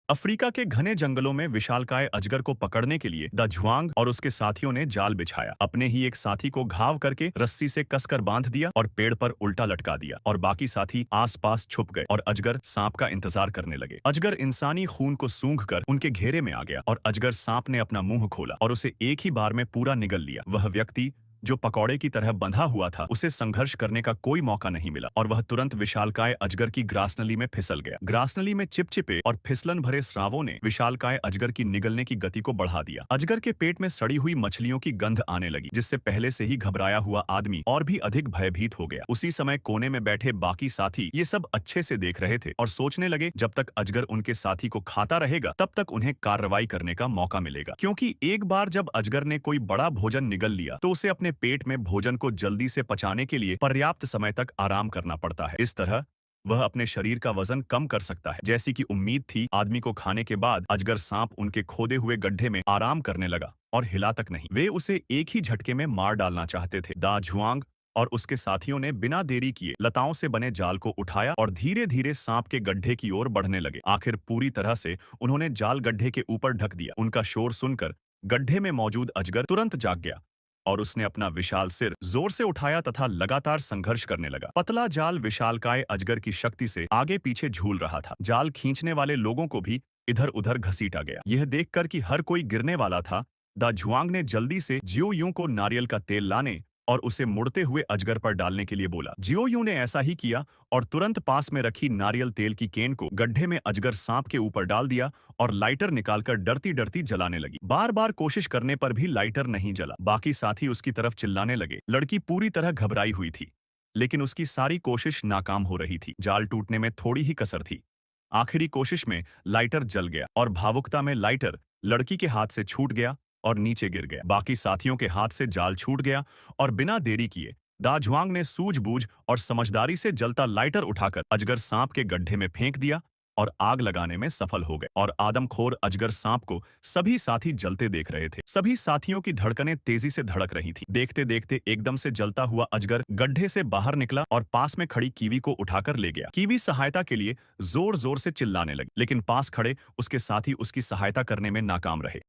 Africa के घने जंगलों में विशालकाय अजगर को पकड़ने के लिए द झुआंग और उसके साथियों ने जाल बिछाया। अपने ही एक साथी को घाव करके रस्सी से कसकर बांध दिया और पेड़ पर उल्टा लटका दिया और बाकी साथी आसपास छुप गए और अजगर सांप का इंतजार करने लगे। अजगर इंसानी खून को सूंघकर उनके घेरे में आ गया और अजगर सांप ने अपना मुंह खोला और उसे एक ही बार में पूरा निगल लिया। वह व्यक्ति जो पकौड़े की तरह बंधा हुआ था, उसे संघर्ष करने का कोई मौका नहीं मिला और वह तुरंत विशालकाय अजगर की ग्रासनली में फिसल गया। ग्रासनली में चिपचिपे और फिसलन भरे स्रावों ने विशालकाय अजगर की निगलने की गति को बढ़ा दिया। अजगर के पेट में सड़ी हुई मछलियों की गंध आने लगी, जिससे पहले से ही घबराया हुआ आदमी और भी अधिक भयभीत हो गया। उसी समय कोने में बैठे बाकी साथी ये सब अच्छे से देख रहे थे और सोचने लगे जब तक अजगर उनके साथी को खाता रहेगा तब तक उन्हें कार्रवाई करने का मौका मिलेगा, क्योंकि एक बार जब अजगर ने कोई बड़ा भोजन निगल लिया तो उसे अपने पेट में भोजन को जल्दी से पचाने के लिए पर्याप्त समय तक आराम करना पड़ता है। इस तरह वह अपने शरीर का वजन कम कर सकता है। जैसी कि उम्मीद थी, आदमी को खाने के बाद अजगर सांप उनके खोदे हुए गड्ढे में आराम करने लगा और हिला तक नहीं। वे उसे एक ही झटके में मार डालना चाहते थे। दा झुआंग और उसके साथियों ने बिना देरी किए लताओं से बने जाल को उठाया और धीरे धीरे सांप के गड्ढे की ओर बढ़ने लगे। आखिर पूरी तरह से उन्होंने जाल गड्ढे के ऊपर ढक दिया। उनका शोर सुनकर गड्ढे में मौजूद अजगर तुरंत जाग गया और उसने अपना विशाल सिर जोर से उठाया तथा लगातार संघर्ष करने लगा। पतला जाल विशालकाय अजगर की शक्ति से आगे पीछे झूल रहा था। जाल खींचने वाले लोगों को भी इधर उधर घसीटा गया। यह देखकर कि हर कोई गिरने वाला था, दा झुआंग ने जल्दी से जियो यूं को नारियल का तेल लाने और उसे मुड़ते हुए अजगर पर डालने के लिए बोला। जियो यूं ने ऐसा ही किया और तुरंत पास में रखी नारियल तेल की केन को गड्ढे में अजगर सांप के ऊपर डाल दिया और लाइटर निकालकर डरती डरती जलाने लगी। बार बार कोशिश करने पर भी लाइटर नहीं जला। बाकी साथी उसकी तरफ चिल्लाने लगे। लड़की पूरी तरह घबराई हुई थी, लेकिन उसकी सारी कोशिश नाकाम हो रही थी। जाल टूटने में थोड़ी ही कसर थी। आखिरी कोशिश में लाइटर जल गया और भावुकता में लाइटर लड़की के हाथ से छूट गया और नीचे गिर गया। बाकी साथियों के हाथ से जाल छूट गया और बिना देरी किए दा झुआंग ने सूझबूझ और समझदारी से जलता लाइटर उठाकर अजगर सांप के गड्ढे में फेंक दिया और आग लगाने में सफल हो गए। और आदमखोर अजगर सांप को सभी साथी जलते देख रहे थे। सभी साथियों की धड़कनें तेजी से धड़क रही थी। देखते देखते एकदम से जलता हुआ अजगर गड्ढे से बाहर निकला और पास में खड़ी कीवी को उठाकर ले गया। कीवी सहायता के लिए जोर जोर से चिल्लाने लगी, लेकिन पास खड़े उसके साथी उसकी सहायता करने में नाकाम रहे।